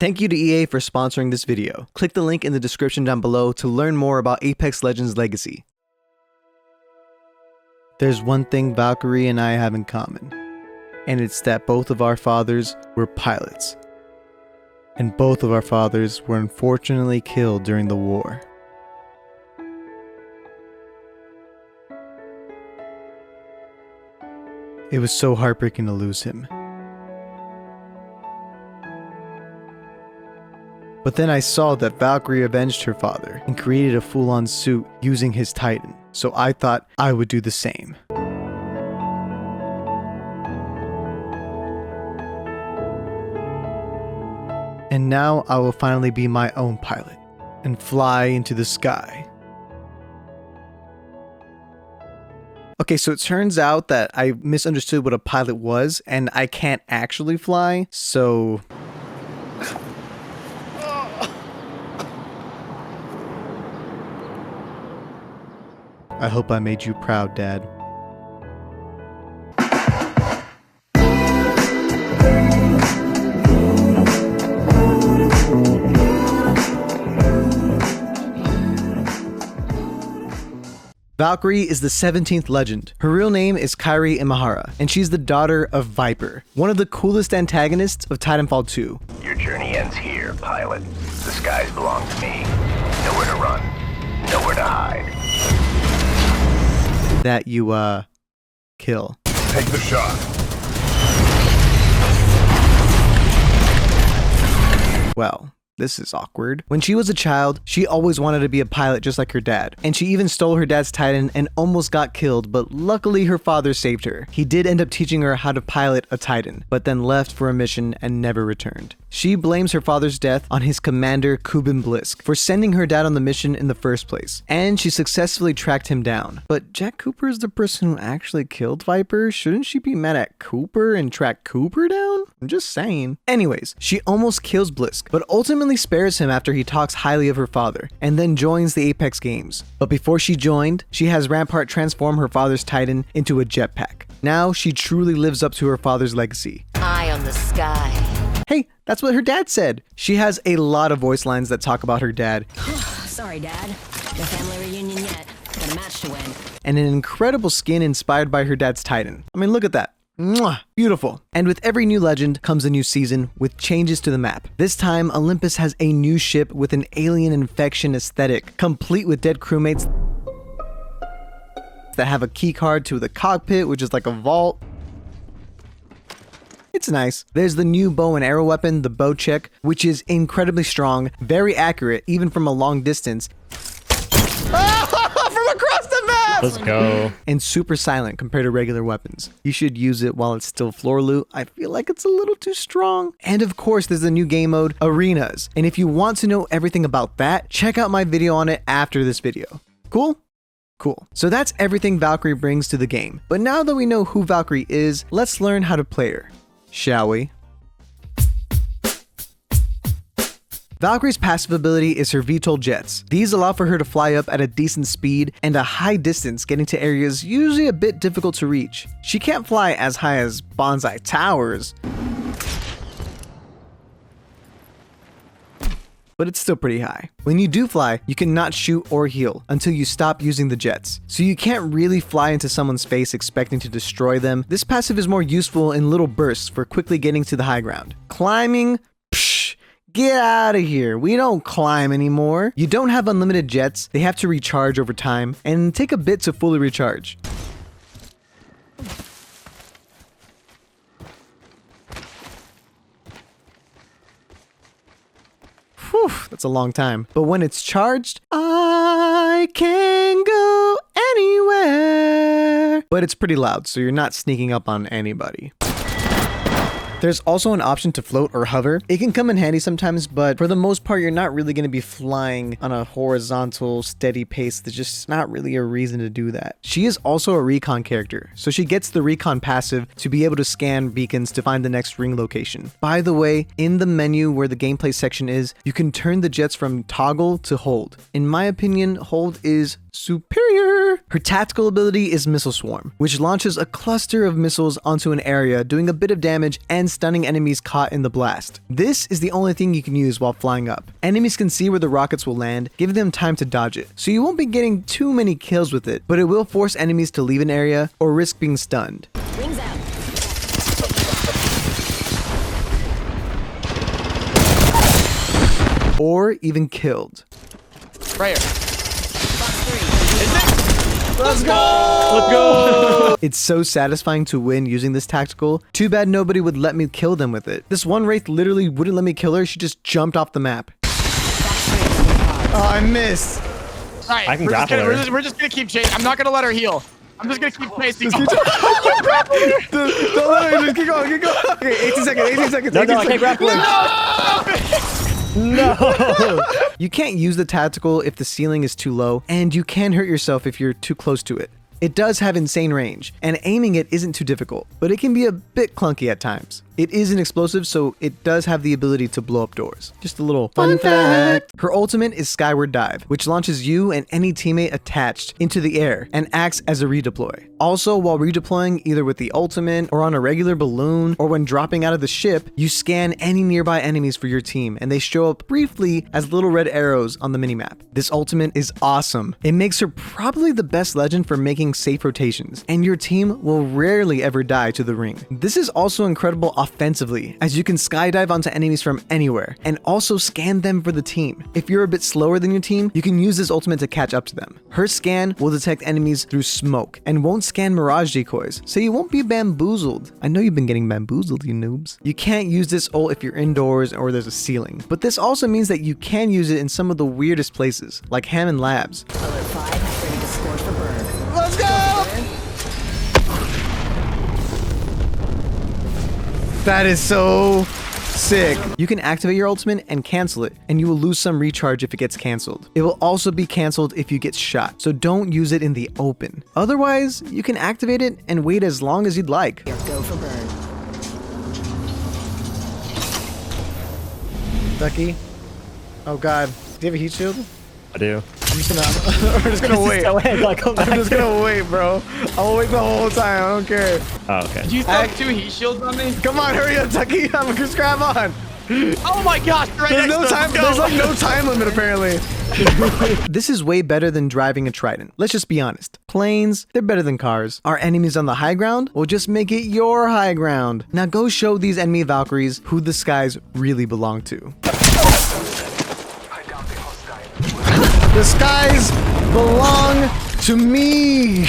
Thank you to EA for sponsoring this video. Click the link in the description down below to learn more about Apex Legends Legacy. There's one thing Valkyrie and I have in common, and it's that both of our fathers were pilots. And both of our fathers were unfortunately killed during the war. It was so heartbreaking to lose him. But then I saw that Valkyrie avenged her father and created a full-on suit using his Titan, so I thought I would do the same. And now I will finally be my own pilot and fly into the sky. Okay, so it turns out that I misunderstood what a pilot was and I can't actually fly, so... I hope I made you proud, Dad. Valkyrie is the 17th legend. Her real name is Kairi Imahara, and she's the daughter of Viper, one of the coolest antagonists of Titanfall 2. Your journey ends here, pilot. The skies belong to me. Nowhere to run, nowhere to hide. That you, kill. Take the shot. Well, this is awkward. When she was a child, she always wanted to be a pilot just like her dad, and she even stole her dad's Titan and almost got killed, but luckily her father saved her. He did end up teaching her how to pilot a Titan, but then left for a mission and never returned. She blames her father's death on his commander Kuban Blisk for sending her dad on the mission in the first place, and she successfully tracked him down. But Jack Cooper is the person who actually killed Viper. Shouldn't she be mad at Cooper and track Cooper down? I'm just saying. Anyways, she almost kills Blisk, but ultimately spares him after he talks highly of her father, and then joins the Apex games. But before she joined, she has Rampart transform her father's Titan into a jetpack. Now she truly lives up to her father's legacy. Eye on the sky. Hey, that's what her dad said. She has a lot of voice lines that talk about her dad. Sorry, Dad. No family reunion yet. Got a match to win. And an incredible skin inspired by her dad's Titan. I mean, look at that. Mwah, beautiful. And with every new legend comes a new season with changes to the map. This time, Olympus has a new ship with an alien infection aesthetic, complete with dead crewmates that have a key card to the cockpit, which is like a vault. It's nice. There's the new bow and arrow weapon, the bow check, which is incredibly strong, very accurate, even from a long distance. From across the map! Let's go. And super silent compared to regular weapons. You should use it while it's still floor loot. I feel like it's a little too strong. And of course, there's a new game mode, Arenas. And if you want to know everything about that, check out my video on it after this video. Cool? Cool. So that's everything Valkyrie brings to the game. But now that we know who Valkyrie is, let's learn how to play her. Shall we? Valkyrie's passive ability is her VTOL jets. These allow for her to fly up at a decent speed and a high distance, getting to areas usually a bit difficult to reach. She can't fly as high as Bonsai Towers, but it's still pretty high. When you do fly, you cannot shoot or heal until you stop using the jets. So you can't really fly into someone's face expecting to destroy them. This passive is more useful in little bursts for quickly getting to the high ground. Climbing? Psh, get out of here. We don't climb anymore. You don't have unlimited jets. They have to recharge over time and take a bit to fully recharge. Whew, that's a long time. But when it's charged, I can go anywhere. But it's pretty loud, so you're not sneaking up on anybody. There's also an option to float or hover. It can come in handy sometimes, but for the most part, you're not really going to be flying on a horizontal, steady pace. There's just not really a reason to do that. She is also a recon character, so she gets the recon passive to be able to scan beacons to find the next ring location. By the way, in the menu where the gameplay section is, you can turn the jets from toggle to hold. In my opinion, hold is superior. Her tactical ability is Missile Swarm, which launches a cluster of missiles onto an area, doing a bit of damage and stunning enemies caught in the blast. This is the only thing you can use while flying up. Enemies can see where the rockets will land, giving them time to dodge it, so you won't be getting too many kills with it, but it will force enemies to leave an area or risk being stunned. Wings out. Or even killed. Right here. Box 3. Is it? Let's go! Let's go! It's so satisfying to win using this tactical. Too bad nobody would let me kill them with it. This one Wraith literally wouldn't let me kill her. She just jumped off the map. Oh, I missed. All right, I can we're just grapple gonna, her. we're just gonna keep chasing. I'm not gonna let her heal. I'm just gonna keep chasing. Don't let her, just keep going, keep going. Okay, 18 seconds, 18 seconds. No, 18 I can't seconds. grapple her. No. You can't use the tactical if the ceiling is too low, and you can hurt yourself if you're too close to it. It does have insane range, and aiming it isn't too difficult, but it can be a bit clunky at times. It is an explosive, so it does have the ability to blow up doors. Just a little fun fact. Her ultimate is Skyward Dive, which launches you and any teammate attached into the air and acts as a redeploy. Also, while redeploying either with the ultimate or on a regular balloon or when dropping out of the ship, you scan any nearby enemies for your team and they show up briefly as little red arrows on the minimap. This ultimate is awesome. It makes her probably the best legend for making safe rotations, and your team will rarely ever die to the ring. This is also incredible offensively, as you can skydive onto enemies from anywhere and also scan them for the team. If you're a bit slower than your team, you can use this ultimate to catch up to them. Her scan will detect enemies through smoke and won't scan mirage decoys, so you won't be bamboozled. I know you've been getting bamboozled, you noobs. You can't use this ult if you're indoors or there's a ceiling, but this also means that you can use it in some of the weirdest places, like Hammond Labs. Alert 5, ready to score for Berg. Let's go! That is so sick. You can activate your ultimate and cancel it, and you will lose some recharge if it gets canceled. It will also be canceled if you get shot, so don't use it in the open. Otherwise, you can activate it and wait as long as you'd like. Here, go for Berg. Ducky. Oh god. Do you have a heat shield? I do. I'm just gonna wait. I'm just gonna wait, bro. I'll wait the whole time. I don't care. Oh, okay. Did you throw 2 heat shields on me? Come on, hurry up, Ducky. Just grab on. Oh my gosh, you're right There's next no to us. time. Go. There's like no time limit apparently. This is way better than driving a Trident. Let's just be honest. Planes, they're better than cars. Our enemies on the high ground? Well, just make it your high ground. Now go show these enemy Valkyries who the skies really belong to. The skies belong to me.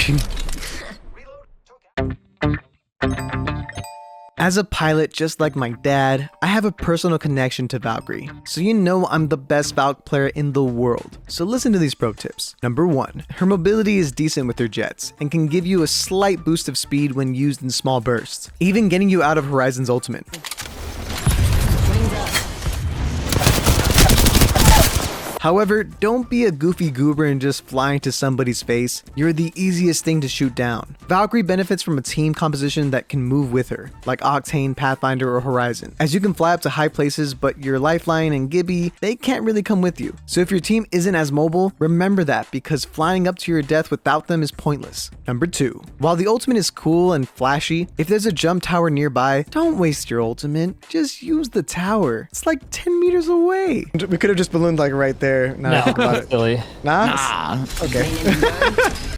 As a pilot, just like my dad, I have a personal connection to Valkyrie, so you know I'm the best Valk player in the world. So listen to these pro tips. Number 1, her mobility is decent with her jets and can give you a slight boost of speed when used in small bursts, even getting you out of Horizon's ultimate. Wings up. However, don't be a goofy goober and just fly into somebody's face. You're the easiest thing to shoot down. Valkyrie benefits from a team composition that can move with her, like Octane, Pathfinder, or Horizon, as you can fly up to high places, but your Lifeline and Gibby, they can't really come with you. So if your team isn't as mobile, remember that, because flying up to your death without them is pointless. Number 2, while the ultimate is cool and flashy, if there's a jump tower nearby, don't waste your ultimate, just use the tower. It's like 10 meters away. We could have just ballooned like right there. Now I think about it. Silly. Nah? Okay.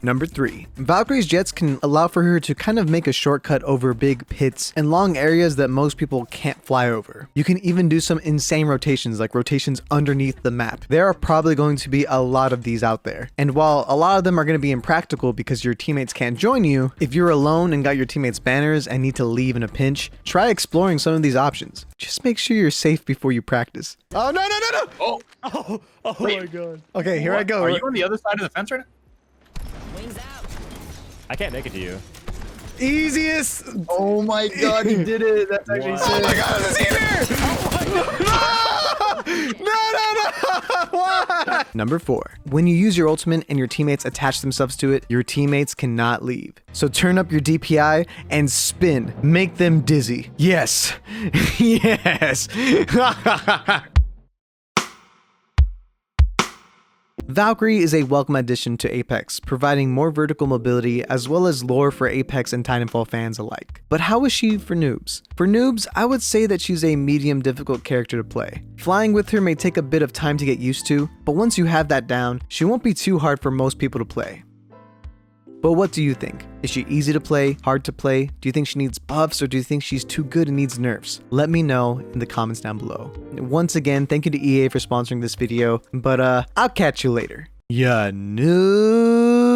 Number 3, Valkyrie's jets can allow for her to kind of make a shortcut over big pits and long areas that most people can't fly over. You can even do some insane rotations, like rotations underneath the map. There are probably going to be a lot of these out there. And while a lot of them are going to be impractical because your teammates can't join you, if you're alone and got your teammates' banners and need to leave in a pinch, try exploring some of these options. Just make sure you're safe before you practice. Oh, no, no, no, no! Oh, Oh my god. Okay, here I go. Are you on the other side of the fence right now? Wings out. I can't make it to you. Easiest. Oh my god, you did it. That's actually Wow. Oh my god, it's here! Oh my god! No! What? Number 4, when you use your ultimate and your teammates attach themselves to it, your teammates cannot leave. So turn up your DPI and spin. Make them dizzy. Yes. Yes. Valkyrie is a welcome addition to Apex, providing more vertical mobility as well as lore for Apex and Titanfall fans alike. But how is she for noobs? For noobs, I would say that she's a medium difficult character to play. Flying with her may take a bit of time to get used to, but once you have that down, she won't be too hard for most people to play. But what do you think? Is she easy to play, hard to play? Do you think she needs buffs, or do you think she's too good and needs nerfs? Let me know in the comments down below. Once again, thank you to EA for sponsoring this video, but I'll catch you later. Ya noob!